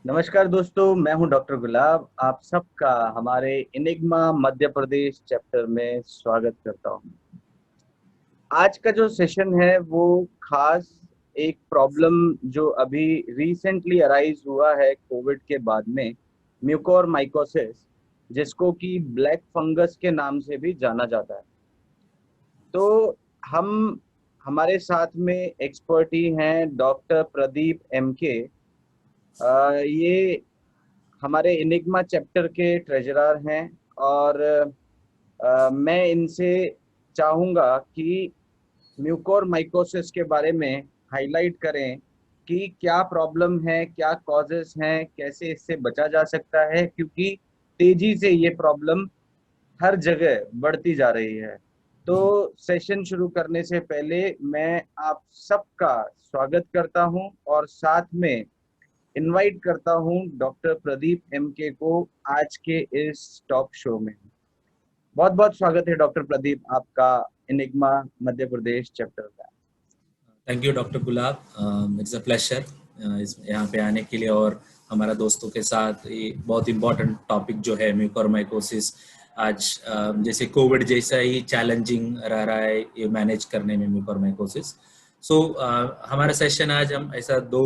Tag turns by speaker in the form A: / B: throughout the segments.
A: नमस्कार दोस्तों, मैं हूं डॉक्टर गुलाब। आप सबका हमारे इनिग्मा मध्य प्रदेश चैप्टर में स्वागत करता हूं। आज का जो सेशन है वो खास एक प्रॉब्लम जो अभी रिसेंटली अराइज हुआ है कोविड के बाद में, म्यूकोरमाइकोसिस, जिसको कि ब्लैक फंगस के नाम से भी जाना जाता है। तो हम हमारे साथ में एक्सपर्ट ही हैं डॉक्टर प्रदीप एमके। ये हमारे इनिग्मा चैप्टर के ट्रेजरर हैं और मैं इनसे चाहूँगा कि म्यूकोरमाइकोसिस के बारे में हाइलाइट करें कि क्या प्रॉब्लम है, क्या कॉजेस हैं, कैसे इससे बचा जा सकता है, क्योंकि तेजी से ये प्रॉब्लम हर जगह बढ़ती जा रही है। तो सेशन शुरू करने से पहले मैं आप सबका स्वागत करता हूं और साथ में इनवाइट करता हूं डॉक्टर प्रदीप एमके को आज के इस टॉक शो में। बहुत बहुत स्वागत है डॉक्टर प्रदीप आपका इनिग्मा मध्य प्रदेश चैप्टर का।
B: Thank you doctor gulab. It's a pleasure इस यहाँ पे आने के लिए और हमारा दोस्तों के साथ ये बहुत इम्पोर्टेंट टॉपिक जो है म्यूकोरमाइकोसिस आज जैसे कोविड जैसा ही चैलेंजिंग रहा है ये मैनेज करने में म्यूकोरमाइकोसिस। सो हमारा सेशन आज हम ऐसा दो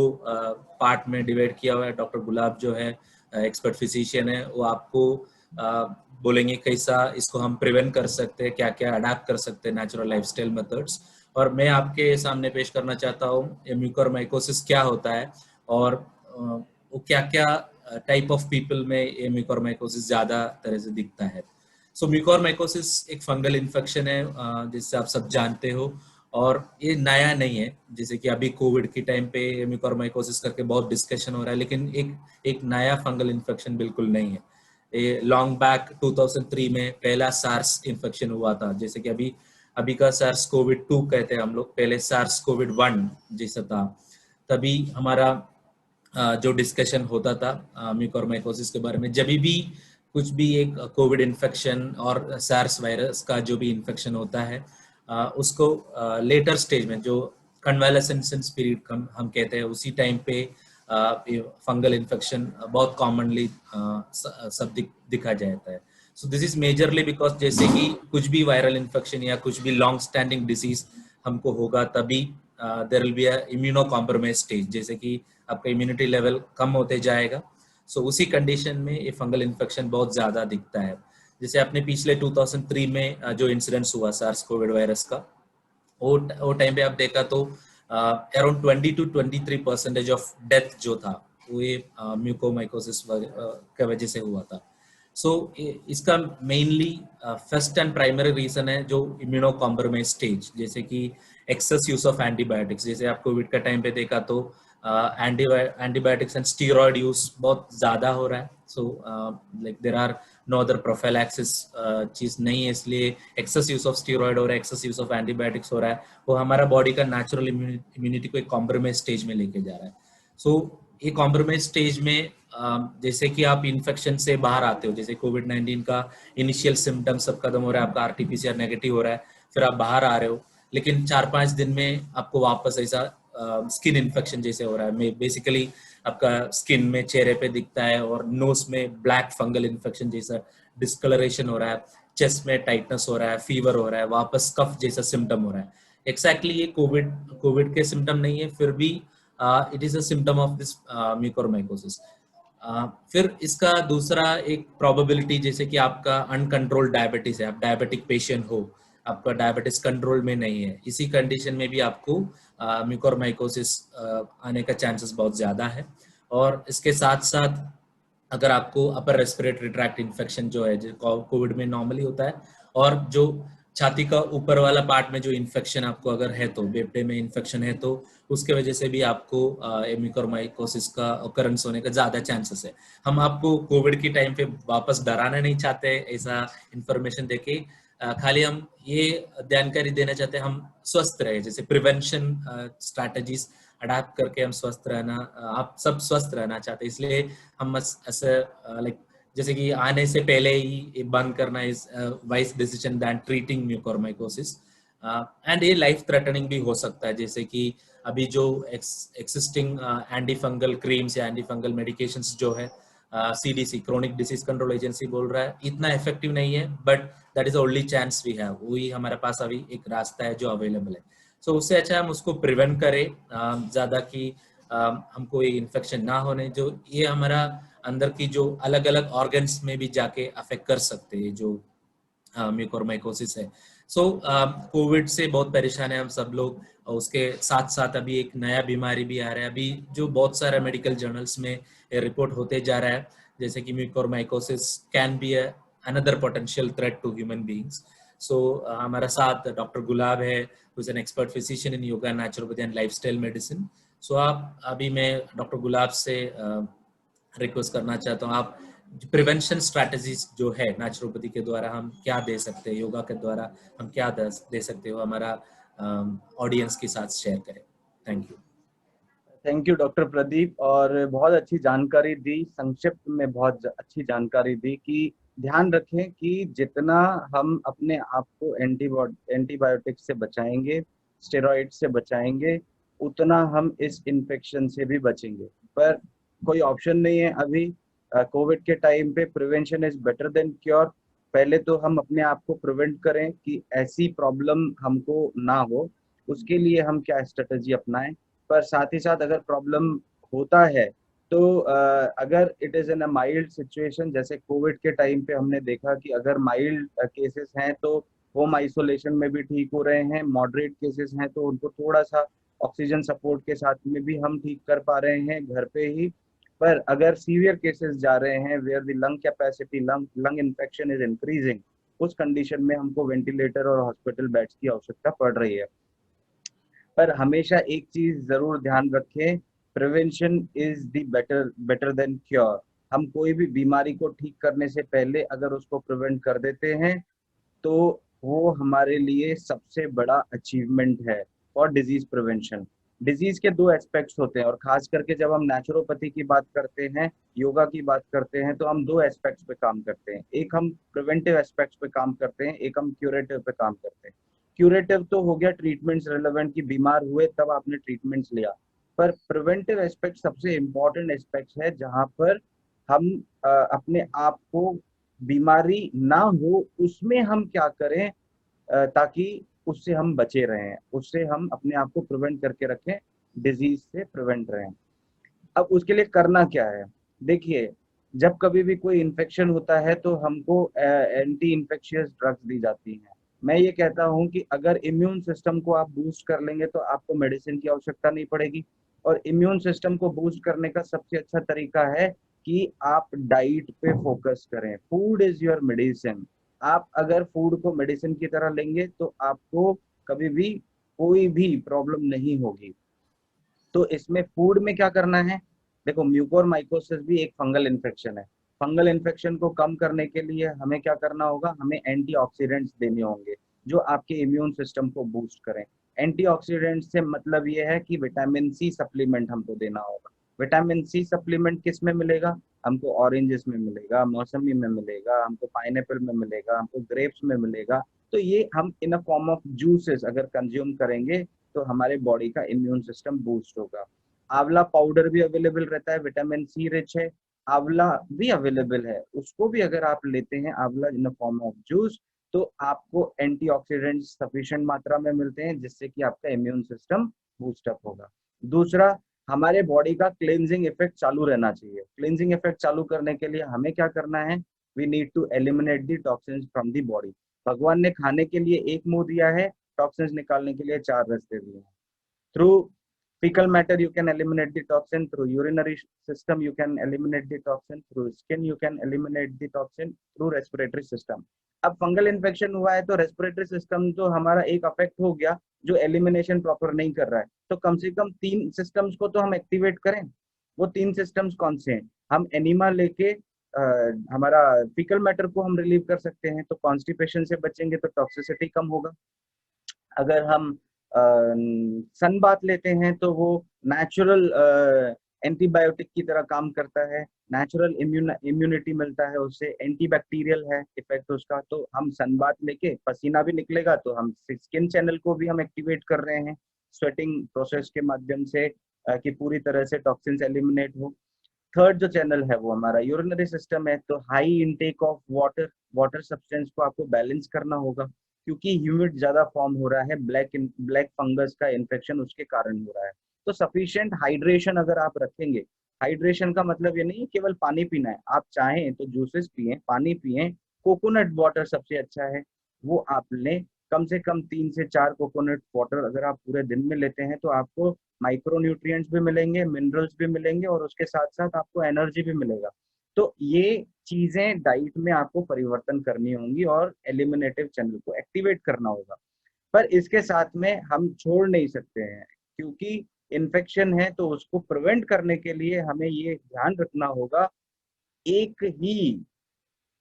B: पार्ट में डिवाइड किया हुआ है। डॉक्टर गुलाब जो है एक्सपर्ट फिजिशियन है, वो आपको बोलेंगे कैसा इसको हम प्रिवेंट कर सकते हैं, क्या क्या अडाप्ट कर सकते हैं नेचुरल लाइफस्टाइल मेथड्स। और मैं आपके सामने पेश करना चाहता हूँ म्यूकोरमाइकोसिस क्या होता है और वो क्या क्या टाइप ऑफ पीपल में ये म्यूकोरमाइकोसिस ज्यादा तरह से दिखता है। सो म्यूकोरमाइकोसिस एक फंगल इन्फेक्शन है जिससे आप सब जानते हो और ये नया नहीं है। जैसे कि अभी कोविड के टाइम पे म्यूकोरमाइकोसिस करके बहुत डिस्कशन हो रहा है, लेकिन एक नया फंगल इन्फेक्शन बिल्कुल नहीं है। ये लॉन्ग बैक 2003 में पहला सार्स इन्फेक्शन हुआ था। जैसे कि अभी का सार्स कोविड 2 कहते हैं हम लोग, पहले सार्स कोविड 1 जैसा था। तभी हमारा जो डिस्कशन होता था म्यूकोरमाइकोसिस के बारे में, जब भी कुछ भी एक कोविड इन्फेक्शन और सार्स वायरस का जो भी इन्फेक्शन होता है उसको लेटर स्टेज में जो कन्वालेसेंस पीरियड हम कहते हैं, उसी टाइम पे फंगल इन्फेक्शन बहुत कॉमनली सब दिखा जाता है। So this is majorly because जैसे कि कुछ भी वायरल इन्फेक्शन या कुछ भी लॉन्ग स्टैंडिंग डिसीज हमको होगा तभी there will be a immunocompromise stage, जैसे कि आपका इम्यूनिटी लेवल कम होते जाएगा। सो उसी कंडीशन में ये फंगल इन्फेक्शन बहुत ज्यादा दिखता है। जैसे आपने पिछले 2003 में जो इंसिडेंट्स हुआ सार्स कोविड वायरस का, वो टाइम पे आप देखा तो अराउंड 20 to 23% ऑफ डेथ जो था वो ये म्यूकोमाइकोसिस के वजह से हुआ था। सो इसका mainly first and primary reason है जो इम्यूनो कॉम्प्रोमाइज स्टेज, जैसे कि एक्सेस यूज ऑफ एंटीबायोटिक्स। जैसे आप कोविड का टाइम पे देखा तो एंटीबायोटिक्स एंड स्टीरॉयड यूज बहुत ज्यादा हो रहा है। So like there are no other prophylaxis चीज नहीं है, इसलिए एक्सेस यूज ऑफ स्टीरॉयड हो रहा है, एक्सेस यूज ऑफ एंटीबायोटिक्स हो रहा है, वो हमारा बॉडी का नेचुरल इम्यूनिटी को एक कॉम्प्रोमाइज स्टेज में लेके जा रहा है। सो ये कॉम्प्रोमाइज स्टेज में जैसे कि आप इन्फेक्शन से बाहर आते हो, जैसे कोविड-19 का इनिशियल सिम्टम्स सब खत्म हो रहा है, आपका आरटीपीसीआर नेगेटिव हो रहा है, फिर आप बाहर आ रहे हो, लेकिन 4-5 दिन में आपको वापस ऐसा स्किन इन्फेक्शन जैसे हो रहा है। बेसिकली आपका स्किन में चेहरे पे दिखता है और नोज में ब्लैक फंगल इन्फेक्शन जैसा डिस्कलरेशन हो रहा है, चेस्ट में टाइटनेस हो रहा है, फीवर हो रहा है, वापस कफ जैसा सिम्टम हो रहा है। एक्जैक्टली ये कोविड के सिम्टम नहीं है, फिर भी it is a symptom of this mucormycosis. फिर इसका दूसरा एक प्रोबेबिलिटी, जैसे कि आपका अनकंट्रोल्ड डायबिटीज है, आप डायबिटिक पेशेंट हो, आपका डायबिटीज कंट्रोल में नहीं है, इसी कंडीशन में भी आपको म्यूकोरमाइकोसिस आने का चांसेस बहुत ज्यादा है। और इसके साथ साथ अगर आपको अपर रेस्पिरेटरी ट्रैक्ट इन्फेक्शन जो है जो कोविड में नॉर्मली होता है, और जो छाती का ऊपर वाला पार्ट में जो इन्फेक्शन आपको अगर है तो फेफड़े में इन्फेक्शन है तो उसके वजह से भी आपको म्यूकोरमाइकोसिस का ओकरेंस होने का ज्यादा चांसेस है। हम आपको कोविड की टाइम पे वापस डराना नहीं चाहते ऐसा इंफॉर्मेशन देके, खाली हम ये जानकारी देना चाहते हैं हम स्वस्थ रहे, जैसे प्रिवेंशन स्ट्रैटेजीज अडाप्ट करके हम स्वस्थ रहना, आप सब स्वस्थ रहना चाहते हैं, इसलिए हम ऐसे लाइक जैसे कि आने से पहले ही बंद करना is wise decision than treating mucormycosis. And ये लाइफ थ्रेटनिंग भी हो सकता है, जैसे कि अभी जो एक्सिस्टिंग एंटी फंगल क्रीम्स या एंटी फंगल मेडिकेशंस जो है CDC chronic disease control agency बोल रहा है इतना इफेक्टिव नहीं है, but that is only chance we have, वही हमारे पास अभी एक रास्ता है जो अवेलेबल है। सो उससे अच्छा हम उसको प्रिवेंट करें ज्यादा कि हमको ये इन्फेक्शन ना होने, जो ये हमारा अंदर की जो अलग अलग ऑर्गन्स में भी जाके अफेक्ट कर सकते हैं जो म्यूकोरमाइकोसिस है। सो कोविड से बहुत परेशान है हम सब लोग, और उसके साथ साथ अभी एक नया बीमारी भी आ रहा है अभी जो बहुत सारे मेडिकल जर्नल्स में रिपोर्ट होते जा रहा है, जैसे कि mucormycosis can be another potential threat to human beings. So हमारा साथ डॉक्टर गुलाब है, who is an expert physician in yoga, naturopathy and lifestyle medicine. So आप अभी मैं डॉक्टर गुलाब से रिक्वेस्ट करना चाहता हूँ, आप प्रिवेंशन स्ट्रैटेजीज जो है नेचुरोपैथी के द्वारा हम क्या दे सकते हैं, योगा के द्वारा हम क्या दे सकते हो, हमारा ऑडियंस के साथ शेयर करें। Thank you.
A: Thank you doctor Pradeep, और बहुत अच्छी जानकारी दी, संक्षिप्त में बहुत अच्छी जानकारी दी कि ध्यान रखें कि जितना हम अपने आप को एंटीबायोटिक से बचाएंगे, स्टेरॉइड से बचाएंगे, उतना हम इस इन्फेक्शन से भी बचेंगे। पर कोई ऑप्शन नहीं है अभी कोविड के टाइम पे। Prevention is better than cure. पहले तो हम अपने आप को प्रिवेंट करें कि ऐसी प्रॉब्लम हमको ना हो, उसके लिए हम क्या स्ट्रेटेजी अपनाएं। पर साथ ही साथ अगर प्रॉब्लम होता है तो अगर it is in a mild situation, जैसे कोविड के टाइम पे हमने देखा कि अगर माइल्ड केसेस हैं तो होम आइसोलेशन में भी ठीक हो रहे हैं, मॉडरेट केसेस हैं तो उनको थोड़ा सा ऑक्सीजन सपोर्ट के साथ में भी हम ठीक कर पा रहे हैं घर पे ही। पर अगर सीवियर केसेस जा रहे हैं where the lung capacity, lung infection is increasing, उस कंडीशन में हमको वेंटिलेटर और हॉस्पिटल बेड्स की आवश्यकता पड़ रही है। पर हमेशा एक चीज जरूर ध्यान रखें, prevention is the better than cure. हम कोई भी बीमारी को ठीक करने से पहले अगर उसको प्रिवेंट कर देते हैं तो वो हमारे लिए सबसे बड़ा अचीवमेंट है फॉर डिजीज प्रिवेंशन। डिजीज के दो एस्पेक्ट्स होते हैं, और खास करके जब हम नेचुरोपैथी की बात करते हैं, योगा की बात करते हैं, तो हम दो एस्पेक्ट्स पे काम करते हैं। एक हम प्रिवेंटिव एस्पेक्ट्स पे काम करते हैं, एक हम क्यूरेटिव पे काम करते हैं। क्यूरेटिव तो हो गया ट्रीटमेंट्स रिलेवेंट, की बीमार हुए तब आपने ट्रीटमेंट्स लिया। पर प्रिवेंटिव एस्पेक्ट सबसे इंपॉर्टेंट एस्पेक्ट है जहां पर हम अपने आप को बीमारी ना हो उसमें हम क्या करें ताकि उससे हम बचे रहें, उससे हम अपने आप को प्रिवेंट करके रखें, डिजीज से प्रिवेंट रहें। अब उसके लिए करना क्या है? देखिए, जब कभी भी कोई इन्फेक्शन होता है तो हमको एंटी इन्फेक्शियस ड्रग्स दी जाती हैं। मैं ये कहता हूं कि अगर इम्यून सिस्टम को आप बूस्ट कर लेंगे तो आपको मेडिसिन की आवश्यकता नहीं पड़ेगी। और इम्यून सिस्टम को बूस्ट करने का सबसे अच्छा तरीका है कि आप डाइट पे फोकस करें। Food is your medicine. आप अगर फूड को मेडिसिन की तरह लेंगे तो आपको कभी भी कोई भी प्रॉब्लम नहीं होगी। तो इसमें फूड में क्या करना है? देखो, म्यूकोरमाइकोसिस भी एक फंगल इन्फेक्शन है। फंगल इन्फेक्शन को कम करने के लिए हमें क्या करना होगा? हमें एंटीऑक्सीडेंट्स देने होंगे जो आपके इम्यून सिस्टम को बूस्ट करें। एंटीऑक्सीडेंट्स से मतलब ये है कि विटामिन सी सप्लीमेंट हमको देना होगा। विटामिन सी सप्लीमेंट किस में मिलेगा? हमको ऑरेंजेस में मिलेगा, मौसमी में मिलेगा, हमको पाइनएप्पल में मिलेगा, हमको ग्रेप्स में मिलेगा। तो ये हम इन अ फॉर्म ऑफ जूसेस अगर कंज्यूम करेंगे तो हमारे बॉडी का इम्यून सिस्टम बूस्ट होगा। आंवला पाउडर भी अवेलेबल रहता है, विटामिन सी रिच है। आंवला भी अवेलेबल है, उसको भी अगर आप लेते हैं आंवला इन फॉर्म ऑफ जूस तो आपको एंटीऑक्सीडेंट सफिशिएंट मात्रा में मिलते हैं जिससे कि आपका इम्यून सिस्टम बूस्ट अप होगा। दूसरा, हमारे बॉडी का क्लेंजिंग इफेक्ट चालू रहना चाहिए। क्लेंजिंग इफेक्ट चालू करने के लिए हमें क्या करना है? We need to eliminate the toxins from the body. भगवान ने खाने के लिए एक मुंह दिया है, टॉक्सिन्स निकालने के लिए 4 रास्ते दिए हैं। Through fecal matter you can eliminate the toxin, through urinary system you can eliminate the toxin, through skin you can eliminate the toxin, through respiratory system। अब फंगल इन्फेक्शन हुआ है तो रेस्पिरेटरी सिस्टम तो हमारा एक अफेक्ट हो गया जो एलिमिनेशन प्रॉपर नहीं कर रहा है, तो कम से कम 3 सिस्टम्स को तो हम एक्टिवेट करें। वो 3 सिस्टम्स कौन से हैं? हम एनिमा लेके हमारा फीकल मैटर को हम रिलीव कर सकते हैं, तो कॉन्स्टिपेशन से बचेंगे तो टॉक्सिसिटी कम होगा। अगर हम सन बाथ लेते हैं तो वो नेचुरल एंटीबायोटिक की तरह काम करता है, नेचुरल इम्यूनिटी मिलता है उससे, एंटीबैक्टीरियल है इफेक्ट उसका। तो हम सन बाथ लेके पसीना भी निकलेगा तो हम स्किन चैनल को भी हम एक्टिवेट कर रहे हैं, स्वेटिंग प्रोसेस के माध्यम से कि पूरी तरह से टॉक्सिन्स एलिमिनेट हो। थर्ड जो चैनल है वो हमारा यूरिनरी सिस्टम है, तो high intake of water, water substance को आपको बैलेंस करना होगा, क्योंकि ह्यूमिड ज्यादा फॉर्म हो रहा है, ब्लैक फंगस का इन्फेक्शन उसके कारण हो रहा है। तो सफिशिएंट हाइड्रेशन अगर आप रखेंगे, हाइड्रेशन का मतलब ये नहीं केवल पानी पीना है, आप चाहें तो जूसेस पिए, पानी पिए, कोकोनट वाटर सबसे अच्छा है, वो आप लें। कम से कम 3 से 4 कोकोनट वाटर अगर आप पूरे दिन में लेते हैं तो आपको माइक्रो न्यूट्रिएंट्स भी मिलेंगे, मिनरल्स भी मिलेंगे, और उसके साथ साथ आपको एनर्जी भी मिलेगा। तो ये चीजें डाइट में आपको परिवर्तन करनी होंगी और एलिमिनेटिव चैनल को एक्टिवेट करना होगा। पर इसके साथ में हम छोड़ नहीं सकते हैं, क्योंकि इन्फेक्शन है तो उसको प्रिवेंट करने के लिए हमें ये ध्यान रखना होगा, एक ही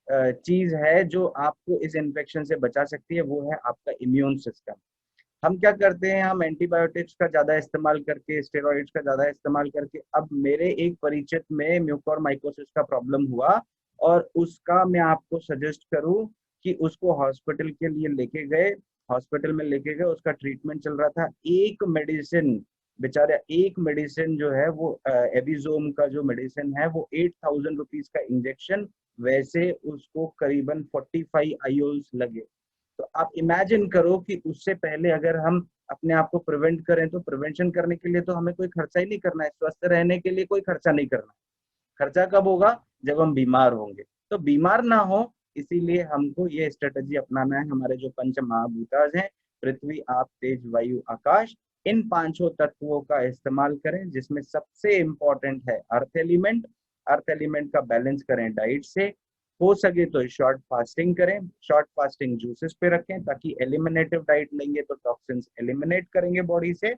A: चीज है जो आपको इस इन्फेक्शन से बचा सकती है, वो है आपका इम्यून सिस्टम। हम क्या करते हैं, हम एंटीबायोटिक्स का ज्यादा इस्तेमाल करके, स्टेरॉइड्स का ज्यादा इस्तेमाल करके, अब मेरे एक परिचित में म्यूकोरमाइकोसिस का प्रॉब्लम हुआ, और उसका मैं आपको सजेस्ट करूं कि उसको हॉस्पिटल के लिए लेके गए, हॉस्पिटल में लेके गए, उसका ट्रीटमेंट चल रहा था। एक मेडिसिन, बेचारा एक मेडिसिन जो है वो एबिजोम का जो मेडिसिन है वो 8,000 रुपीज का इंजेक्शन, वैसे उसको करीबन 45 आईओल्स लगे। तो आप इमेजिन करो कि उससे पहले अगर हम अपने आप को प्रिवेंट करें, तो प्रिवेंशन करने के लिए तो हमें कोई खर्चा ही नहीं करना है, स्वस्थ रहने के लिए कोई खर्चा नहीं करना है। खर्चा कब होगा, जब हम बीमार होंगे। तो बीमार ना हो, इसीलिए हमको ये स्ट्रेटजी अपनाना है। हमारे जो पंच महाभूताज हैं, पृथ्वी, आप, तेज, वायु, आकाश, इन पांचों तत्वों का इस्तेमाल करें, जिसमें सबसे इंपॉर्टेंट है अर्थ एलिमेंट। अर्थ एलिमेंट का बैलेंस करें डाइट से, हो सके तो शॉर्ट फास्टिंग करें, शॉर्ट फास्टिंग जूसेस पे रखें, ताकि एलिमिनेटिव डाइट लेंगे तो टॉक्सिन्स एलिमिनेट करेंगे बॉडी से।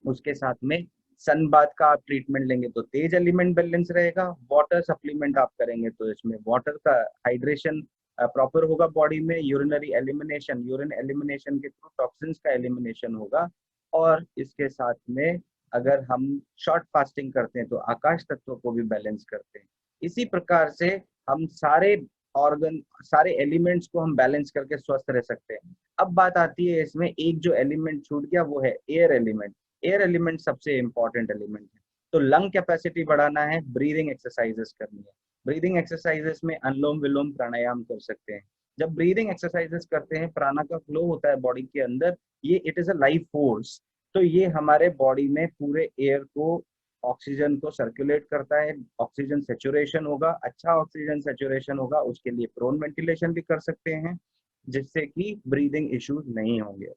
A: उसके साथ में सन बाथ का आप ट्रीटमेंट लेंगे तो तेज एलिमेंट बैलेंस रहेगा। वाटर सप्लीमेंट आप करेंगे तो इसमें वाटर का हाइड्रेशन प्रॉपर होगा बॉडी में। यूरिनरी एलिमिनेशन, यूरिन एलिमिनेशन के थ्रू टॉक्सिन्स का एलिमिनेशन होगा। और इसके साथ में अगर हम शॉर्ट फास्टिंग करते हैं तो आकाश तत्व को भी बैलेंस करते हैं। इसी प्रकार से हम सारे ऑर्गन, सारे एलिमेंट्स को हम बैलेंस करके स्वस्थ रह सकते हैं। अब बात आती है इसमें एक जो एलिमेंट छूट गया, वो है एयर एलिमेंट। एयर एलिमेंट सबसे इंपॉर्टेंट एलिमेंट है। तो लंग कैपेसिटी बढ़ाना है, ब्रीदिंग एक्सरसाइजेस करनी है। ब्रीदिंग एक्सरसाइजेस में अनुलोम विलोम प्राणायाम कर सकते हैं। जब ब्रीदिंग एक्सरसाइजेस करते हैं, प्राणा का फ्लो होता है बॉडी के अंदर, ये it is a life force. तो ये हमारे बॉडी में पूरे एयर को, ऑक्सीजन को सर्कुलेट करता है। ऑक्सीजन सेचुरेशन होगा, अच्छा ऑक्सीजन सेचुरेशन होगा, उसके लिए प्रोन वेंटिलेशन भी कर सकते हैं, जिससे कि ब्रीदिंग इश्यूज नहीं होंगे।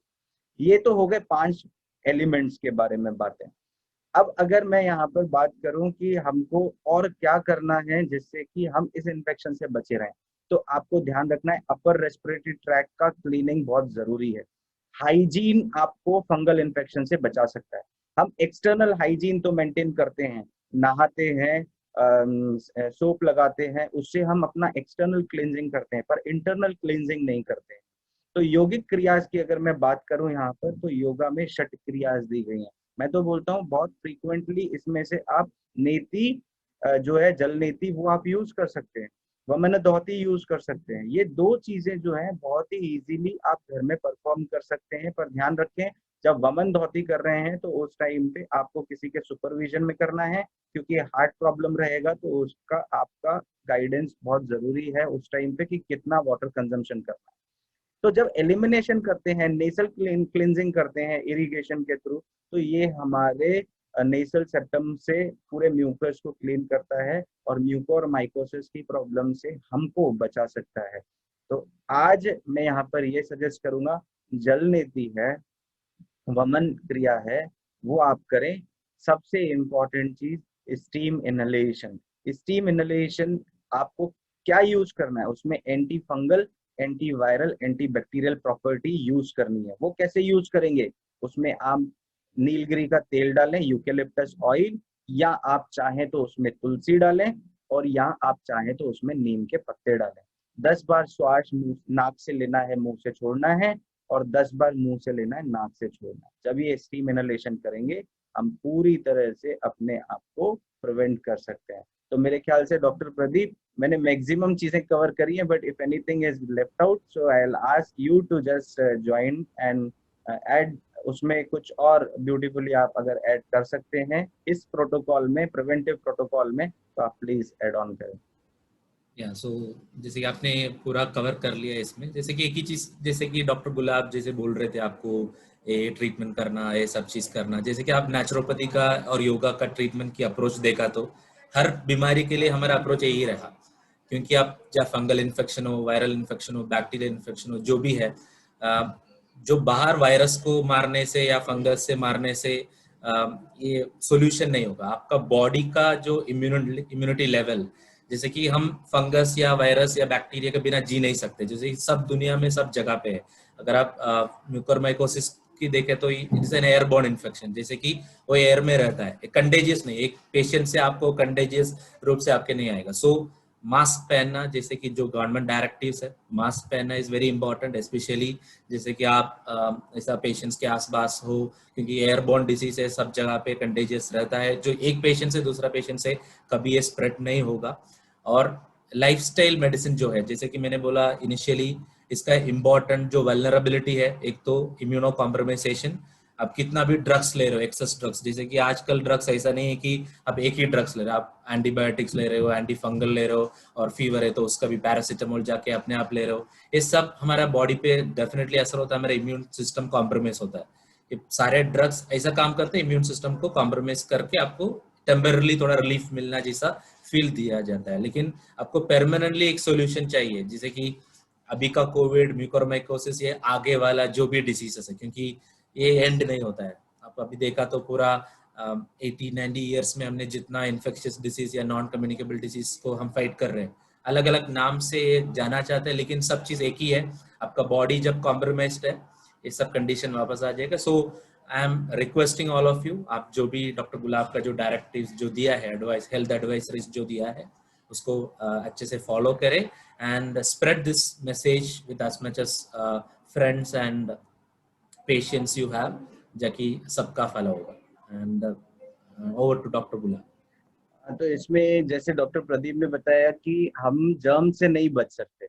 A: ये तो हो गए 5 एलिमेंट्स के बारे में बातें। अब अगर मैं यहाँ पर बात करूं कि हमको और क्या करना है जिससे कि हम इस इन्फेक्शन से बचे रहें, तो आपको ध्यान रखना है अपर रेस्पिरेटरी ट्रैक का क्लीनिंग बहुत जरूरी है। हाइजीन आपको फंगल इन्फेक्शन से बचा सकता है। हम एक्सटर्नल हाइजीन तो मेंटेन करते हैं, नहाते हैं, सोप लगाते हैं, उससे हम अपना एक्सटर्नल क्लींजिंग करते हैं, पर इंटरनल क्लींजिंग नहीं करते हैं। तो यौगिक क्रियाज की अगर मैं बात करूं यहाँ पर, तो योगा में षट क्रियाज दी गई हैं। मैं तो बोलता हूँ बहुत फ्रीक्वेंटली इसमें से आप नेति जो है जल नेति, वो आप यूज कर सकते हैं, वमन धोती यूज कर सकते हैं। ये 2 चीजें जो है बहुत ही इजीली आप घर में परफॉर्म कर सकते हैं। पर ध्यान रखें, जब वमन धोती कर रहे हैं तो उस टाइम पे आपको किसी के सुपरविजन में करना है, क्योंकि हार्ट प्रॉब्लम रहेगा तो उसका आपका गाइडेंस बहुत जरूरी है उस टाइम पे, कि कितना वाटर कंजम्पशन करना है। तो जब एलिमिनेशन करते हैं, नेसल क्लींजिंग करते हैं इरिगेशन के थ्रू, तो ये हमारे नेसल सेप्टम से पूरे म्यूकस को क्लीन करता है, और म्यूकोरमाइकोसिस की प्रॉब्लम से हमको बचा सकता है। तो आज मैं यहाँ पर ये सजेस्ट करूंगा, जल नीति है, वमन क्रिया है, वो आप करें। सबसे इम्पोर्टेंट चीज स्टीम इनहेलेशन। स्टीम इनहेलेशन आपको क्या यूज करना है, उसमें anti fungal, anti viral, anti bacterial property use करनी है। वो कैसे यूज करेंगे, उसमें आप नीलगिरी का तेल डालें, यूकेलिप्टस ऑयल, या आप चाहें तो उसमें तुलसी डालें, और या आप चाहें तो उसमें नीम के पत्ते डालें। 10 बार श्वास नाक से लेना है, मुंह से छोड़ना है, और 10 बार मुंह से लेना है, नाक से छोड़ना है। जब ये स्टीम इनहेलेशन करेंगे, हम पूरी तरह से अपने आप को प्रिवेंट कर सकते हैं। तो मेरे ख्याल से डॉक्टर प्रदीप, मैंने मैक्सिमम चीजें कवर करी हैं, but if anything is left out, so I will ask you to just join and add उसमें कुछ और ब्यूटीफुली आप अगर ऐड कर सकते हैं इस प्रोटोकॉल में, प्रिवेंटिव प्रोटोकॉल में, तो आप प्लीज ऐड ऑन करें।
B: या सो जैसे कि आपने पूरा कवर कर लिया इसमें, जैसे कि एक ही चीज, जैसे कि डॉक्टर गुलाब जैसे बोल रहे थे आपको ये ट्रीटमेंट करना, ये सब चीज करना, जैसे कि आप नेचुरोपैथी का और योगा का ट्रीटमेंट की अप्रोच देखा तो हर बीमारी के लिए हमारा अप्रोच यही रहा, क्योंकि आप चाहे फंगल इन्फेक्शन हो, वायरल इन्फेक्शन हो, बैक्टीरियल इन्फेक्शन हो, जो भी है, जो बाहर वायरस को मारने से या फंगस से मारने से ये सॉल्यूशन नहीं होगा। आपका बॉडी का जो इम्यूनिटी लेवल, जैसे कि हम फंगस या वायरस या बैक्टीरिया के बिना जी नहीं सकते, जैसे कि सब दुनिया में सब जगह पे है। अगर आप म्यूकोरमाइकोसिस की देखें तो it is an airborne infection, जैसे कि वो एयर में रहता है, कंटेजियस नहीं, एक पेशेंट से आपको कंटेजियस रूप से आपके नहीं आएगा। सो मास्क पहनना, जैसे कि जो गवर्नमेंट डायरेक्टिव्स है, मास्क पहनना इज वेरी इंपॉर्टेंट, स्पेशली जैसे कि आप ऐसा पेशेंट्स के आसपास हो, क्योंकि एयरबॉर्न डिजीज है, सब जगह पे कंटेजियस रहता है, जो एक पेशेंट से दूसरा पेशेंट से कभी ये स्प्रेड नहीं होगा। और लाइफस्टाइल मेडिसिन जो है, जैसे कि मैंने बोला इनिशियली, इसका इम्पोर्टेंट जो वल्नरेबिलिटी है, एक तो इम्यूनो कॉम्प्रोमाइजेशन, आप कितना भी ड्रग्स ले रहे हो, एक्सेस ड्रग्स, जैसे कि आजकल ड्रग्स ऐसा नहीं है कि आप एक ही ड्रग्स ले रहे हो, आप एंटीबायोटिक्स ले रहे हो, एंटी फंगल ले रहे हो, और फीवर है तो उसका भी पैरासिटामोल जाके अपने आप ले रहे हो, ये सब हमारा बॉडी पे डेफिनेटली असर होता है, हमारा इम्यून सिस्टम कॉम्प्रोमाइज होता है। ये सारे ड्रग्स ऐसा काम करते हैं, इम्यून सिस्टम को कॉम्प्रोमाइज करके आपको टेम्परली थोड़ा रिलीफ मिलना जैसा फील दिया जाता है, लेकिन आपको परमानेंटली एक सोल्यूशन चाहिए, जैसे कि अभी का कोविड, म्यूकोरमाइकोसिस, ये आगे वाला जो भी डिसीजेस है, क्योंकि ये एंड नहीं होता है। आप अभी देखा तो पूरा 80-90 ईयर्स में हमने जितना इन्फेक्शियस डिसीज या नॉन कम्युनिकेबल डिसीज को हम फाइट कर रहे हैं, अलग अलग नाम से जाना चाहते हैं, लेकिन सब चीज एक ही है। आपका बॉडी जब कॉम्प्रोमाइज्ड है, ये सब कंडीशन वापस आ जाएगा। So I am requesting all of you, आप जो भी डॉक्टर गुलाब का जो डायरेक्टिव जो दिया है, एडवाइस, हेल्थ एडवाइजरीज जो दिया है, उसको अच्छे से फॉलो करें and spread this message with as much as friends and patients you have, जाकि सबका फला होगा। एंड ओवर टू डॉक्टर गुलाब।
A: तो इसमें जैसे डॉक्टर प्रदीप ने बताया कि हम जर्म से नहीं बच सकते,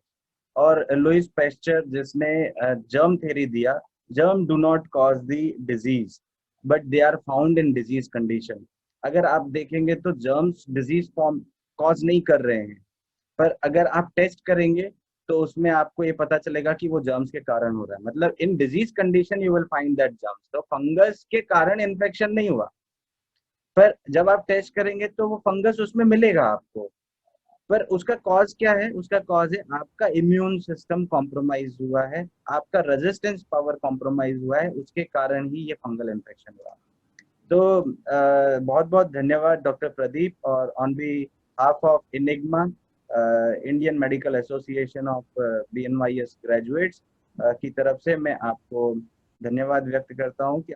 A: और लुइस पैस्चर जिसने जर्म थ्योरी दिया, germ do not cause the disease but they are found in disease condition. अगर आप देखेंगे तो जर्म्स डिजीज फॉर्म कॉज नहीं कर रहे हैं, पर अगर आप टेस्ट करेंगे तो उसमें आपको ये पता चलेगा कि वो जर्म्स के कारण हो रहा है। मतलब इन disease condition you will find that germs, तो फंगस के कारण इन्फेक्शन नहीं हुआ, पर जब आप टेस्ट करेंगे तो वो फंगस उसमें मिलेगा आपको। पर उसका कॉज क्या है? उसका कॉज है आपका इम्यून सिस्टम कॉम्प्रोमाइज हुआ है, आपका रेजिस्टेंस पावर कॉम्प्रोमाइज हुआ है, उसके कारण ही ये फंगल इन्फेक्शन हुआ। तो बहुत बहुत धन्यवाद डॉक्टर प्रदीप, और on behalf of Enigma, Indian medical association of BNYS graduates की तरफ से मैं आपको धन्यवाद व्यक्त करता हूँ कि